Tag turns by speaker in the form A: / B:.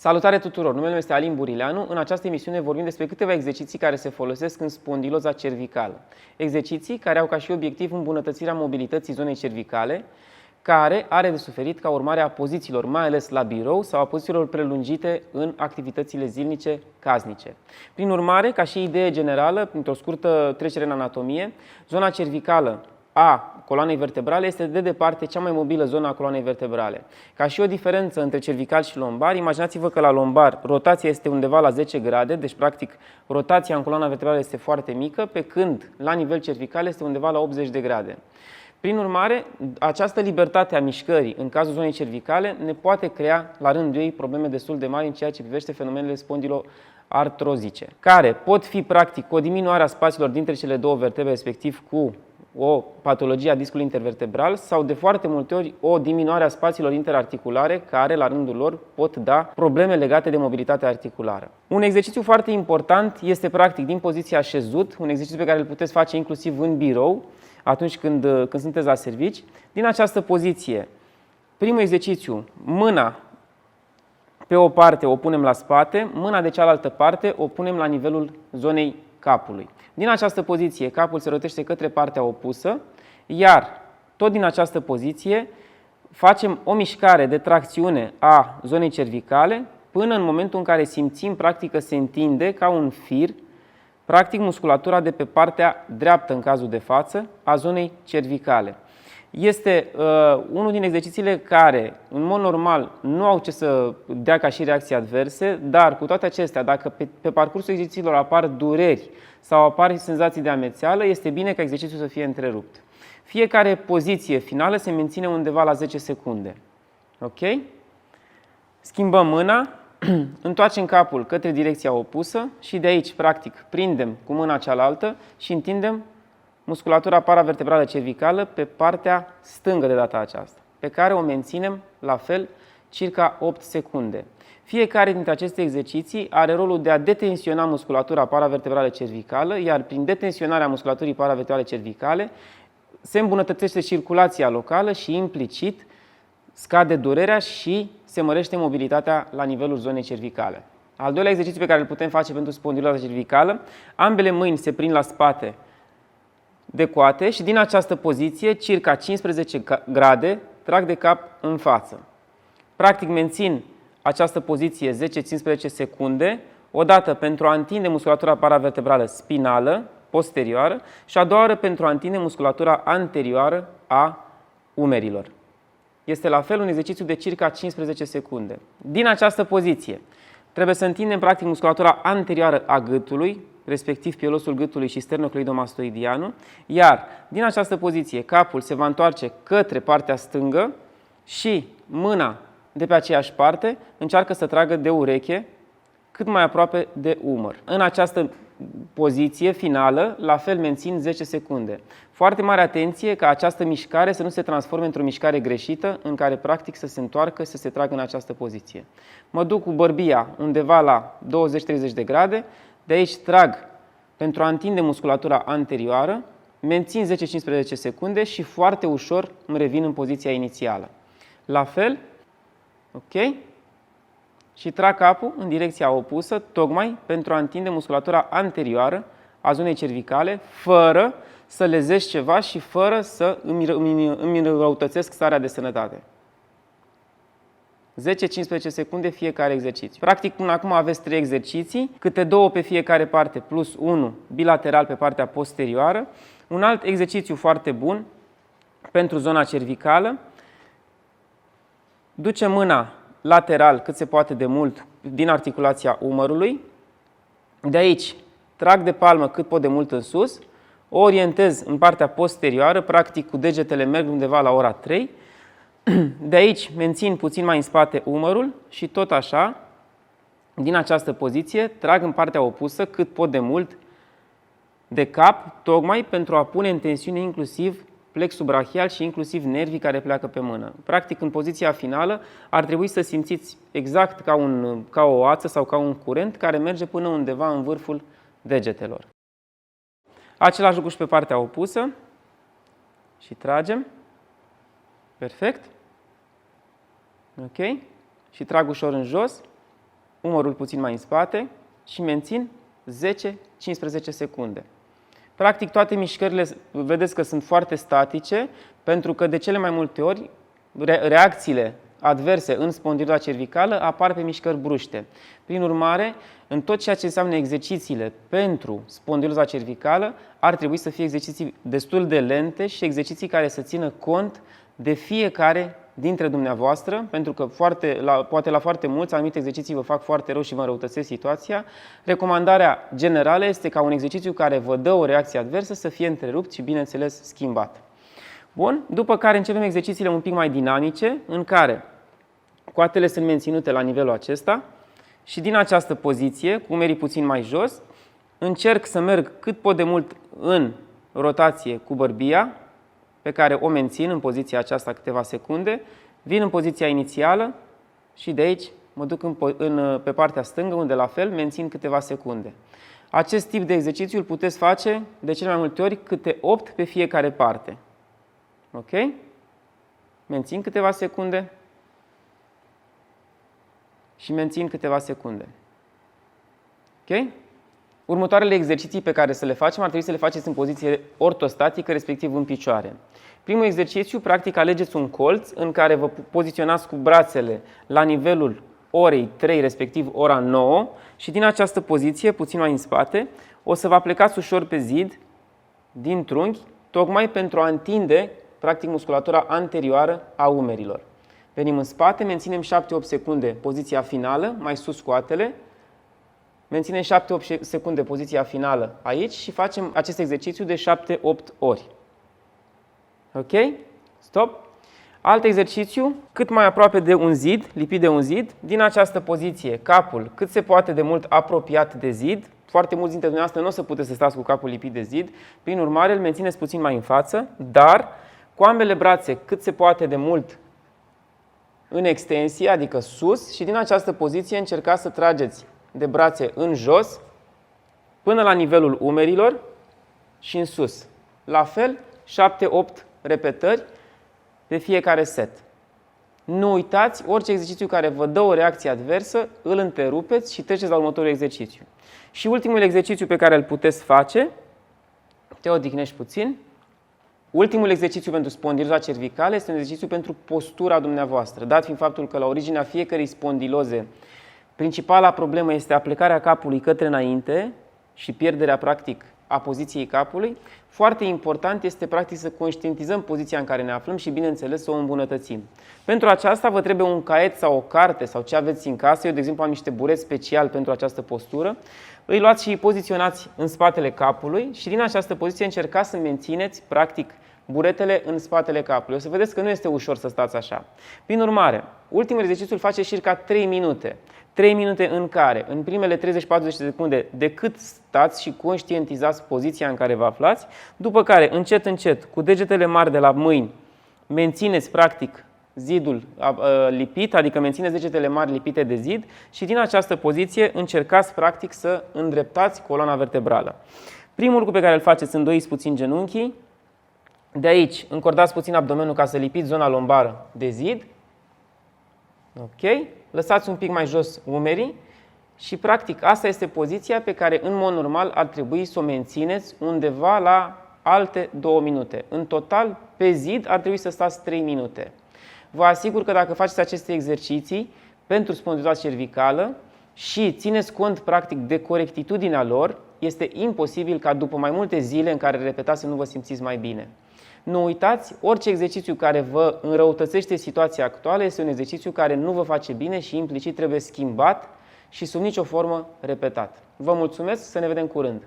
A: Salutare tuturor! Numele meu este Alin Burileanu. În această emisiune vorbim despre câteva exerciții care se folosesc în spondiloza cervicală. Exerciții care au ca și obiectiv îmbunătățirea mobilității zonei cervicale, care are de suferit ca urmare a pozițiilor, mai ales la birou, sau a pozițiilor prelungite în activitățile zilnice casnice. Prin urmare, ca și idee generală, printr-o scurtă trecere în anatomie, zona cervicală a coloanei vertebrale este de departe cea mai mobilă zonă a coloanei vertebrale. Ca și o diferență între cervical și lombar, imaginați-vă că la lombar rotația este undeva la 10 grade, deci practic rotația în coloana vertebrală este foarte mică, pe când la nivel cervical este undeva la 80 de grade. Prin urmare, această libertate a mișcării în cazul zonei cervicale ne poate crea la rândul ei probleme destul de mari în ceea ce privește fenomenele spondiloartrozice, care pot fi practic cu o diminuare a spațiilor dintre cele două vertebre, respectiv cu o patologie a discului intervertebral sau de foarte multe ori o diminuare a spațiilor interarticulare care la rândul lor pot da probleme legate de mobilitatea articulară. Un exercițiu foarte important este practic din poziția așezut, un exercițiu pe care îl puteți face inclusiv în birou atunci când sunteți la servici. Din această poziție, primul exercițiu, mâna pe o parte o punem la spate, mâna de cealaltă parte o punem la nivelul zonei capului. Din această poziție, capul se rotește către partea opusă, iar tot din această poziție facem o mișcare de tracțiune a zonei cervicale până în momentul în care simțim practic că se întinde ca un fir, practic musculatura de pe partea dreaptă, în cazul de față, a zonei cervicale. Este unul din exercițiile care, în mod normal, nu au ce să dea ca și reacții adverse, dar cu toate acestea, dacă pe parcursul exercițiilor apar dureri sau apar senzații de amețeală, este bine ca exercițiul să fie întrerupt. Fiecare poziție finală se menține undeva la 10 secunde. Ok? Schimbăm mâna, întoarcem capul către direcția opusă și de aici, practic, prindem cu mâna cealaltă și întindem musculatura paravertebrală cervicală pe partea stângă de data aceasta, pe care o menținem la fel circa 8 secunde. Fiecare dintre aceste exerciții are rolul de a detensiona musculatura paravertebrală cervicală, iar prin detensionarea musculaturii paravertebrale cervicale se îmbunătățește circulația locală și implicit scade durerea și se mărește mobilitatea la nivelul zonei cervicale. Al doilea exercițiu pe care îl putem face pentru spondiloza cervicală, ambele mâini se prind la spate de coate și din această poziție, circa 15 grade, trag de cap în față. Practic mențin această poziție 10-15 secunde, odată pentru a întinde musculatura paravertebrală spinală, posterioară, și a doua oară pentru a întinde musculatura anterioară a umerilor. Este la fel un exercițiu de circa 15 secunde. Din această poziție trebuie să întindem practic musculatura anterioară a gâtului, respectiv pielosul gâtului și sternocleidomastoidianul, iar din această poziție capul se va întoarce către partea stângă și mâna de pe aceeași parte încearcă să tragă de ureche cât mai aproape de umăr. În această poziție finală, la fel mențin 10 secunde. Foarte mare atenție ca această mișcare să nu se transforme într-o mișcare greșită în care practic să se întoarcă, să se tragă în această poziție. Mă duc cu bărbia undeva la 20-30 de grade, de aici trag pentru a întinde musculatura anterioară, mențin 10-15 secunde și foarte ușor îmi revin în poziția inițială. La fel, ok? Și trag capul în direcția opusă, tocmai pentru a întinde musculatura anterioară a zonei cervicale, fără să lezesc ceva și fără să îmi înrăutățesc starea de sănătate. 10-15 secunde fiecare exercițiu. Practic, până acum aveți 3 exerciții, câte 2 pe fiecare parte, plus 1 bilateral pe partea posterioară. Un alt exercițiu foarte bun pentru zona cervicală. Ducem mâna lateral cât se poate de mult din articulația umărului. De aici trag de palmă cât pot de mult în sus, o orientez în partea posterioară, practic cu degetele merg undeva la ora 3. De aici mențin puțin mai în spate umărul și tot așa, din această poziție, trag în partea opusă cât pot de mult de cap, tocmai pentru a pune în tensiune inclusiv plexul brachial și inclusiv nervii care pleacă pe mână. Practic, în poziția finală, ar trebui să simțiți exact ca o ață sau ca un curent care merge până undeva în vârful degetelor. Același lucru și pe partea opusă. Și tragem. Perfect. Ok. Și trag ușor în jos. umărul puțin mai în spate și mențin 10-15 secunde. Practic toate mișcările, vedeți că sunt foarte statice, pentru că de cele mai multe ori reacțiile adverse în spondiloza cervicală apar pe mișcări bruște. Prin urmare, în tot ceea ce înseamnă exercițiile pentru spondiloza cervicală, ar trebui să fie exerciții destul de lente și exerciții care să țină cont de fiecare dintre dumneavoastră, pentru că poate la foarte mulți anumite exerciții vă fac foarte rău și vă înrăutățesc situația. Recomandarea generală este ca un exercițiu care vă dă o reacție adversă să fie întrerupt și, bineînțeles, schimbat. Bun, după care începem exercițiile un pic mai dinamice, în care coatele sunt menținute la nivelul acesta și din această poziție, cu umerii puțin mai jos, încerc să merg cât pot de mult în rotație cu bărbia, pe care o mențin în poziția aceasta câteva secunde, vin în poziția inițială și de aici mă duc pe partea stângă, unde la fel mențin câteva secunde. Acest tip de exercițiu îl puteți face de cele mai multe ori câte 8 pe fiecare parte. Ok? Mențin câteva secunde și mențin câteva secunde. Ok? Următoarele exerciții pe care să le facem ar trebui să le faceți în poziție ortostatică, respectiv în picioare. Primul exercițiu, practic, alegeți un colț în care vă poziționați cu brațele la nivelul orei 3, respectiv ora 9 și din această poziție, puțin mai în spate, o să vă aplecați ușor pe zid din trunchi, tocmai pentru a întinde, practic, musculatura anterioară a umerilor. Venim în spate, menținem 7-8 secunde poziția finală, mai sus scoatele, menținem 7-8 secunde poziția finală aici și facem acest exercițiu de 7-8 ori. Ok? Stop! Alt exercițiu, cât mai aproape de un zid, lipit de un zid, din această poziție, capul cât se poate de mult apropiat de zid. Foarte mulți dintre dumneavoastră nu o să puteți să stați cu capul lipit de zid, prin urmare îl mențineți puțin mai în față, dar cu ambele brațe cât se poate de mult în extensie, adică sus, și din această poziție încercați să trageți de brațe în jos până la nivelul umerilor și în sus. La fel, 7-8 repetări de fiecare set. Nu uitați, orice exercițiu care vă dă o reacție adversă, îl întrerupeți și treceți la următorul exercițiu. Și ultimul exercițiu pe care îl puteți face, te odihnești puțin. Ultimul exercițiu pentru spondiloza cervicală este un exercițiu pentru postura dumneavoastră. Dat fiind faptul că la originea fiecărei spondiloze, principala problemă este aplecarea capului către înainte și pierderea, practic, a poziției capului, foarte important este, practic, să conștientizăm poziția în care ne aflăm și, bineînțeles, să o îmbunătățim. Pentru aceasta vă trebuie un caiet sau o carte sau ce aveți în casă. Eu, de exemplu, am niște bureți special pentru această postură. Îi luați și îi poziționați în spatele capului și din această poziție încercați să mențineți, practic, buretele în spatele capului. O să vedeți că nu este ușor să stați așa. Prin urmare, ultimul exercițiu îl face circa 3 minute. 3 minute în care, în primele 30-40 secunde, decât stați și conștientizați poziția în care vă aflați, după care, încet, încet, cu degetele mari de la mâini, mențineți, practic, zidul lipit, adică mențineți degetele mari lipite de zid și din această poziție încercați, practic, să îndreptați coloana vertebrală. Primul lucru pe care îl faceți, îndoiți puțin genunchii, de aici încordați puțin abdomenul ca să lipiți zona lombară de zid. Ok? Lăsați un pic mai jos umerii și, practic, asta este poziția pe care, în mod normal, ar trebui să o mențineți undeva la alte 2 minute. În total, pe zid, ar trebui să stați 3 minute. Vă asigur că dacă faceți aceste exerciții pentru spondiloza cervicală și țineți cont, practic, de corectitudinea lor, este imposibil ca după mai multe zile în care repetați să nu vă simțiți mai bine. Nu uitați, orice exercițiu care vă înrăutățește situația actuală este un exercițiu care nu vă face bine și implicit trebuie schimbat și sub nicio formă repetat. Vă mulțumesc, să ne vedem curând!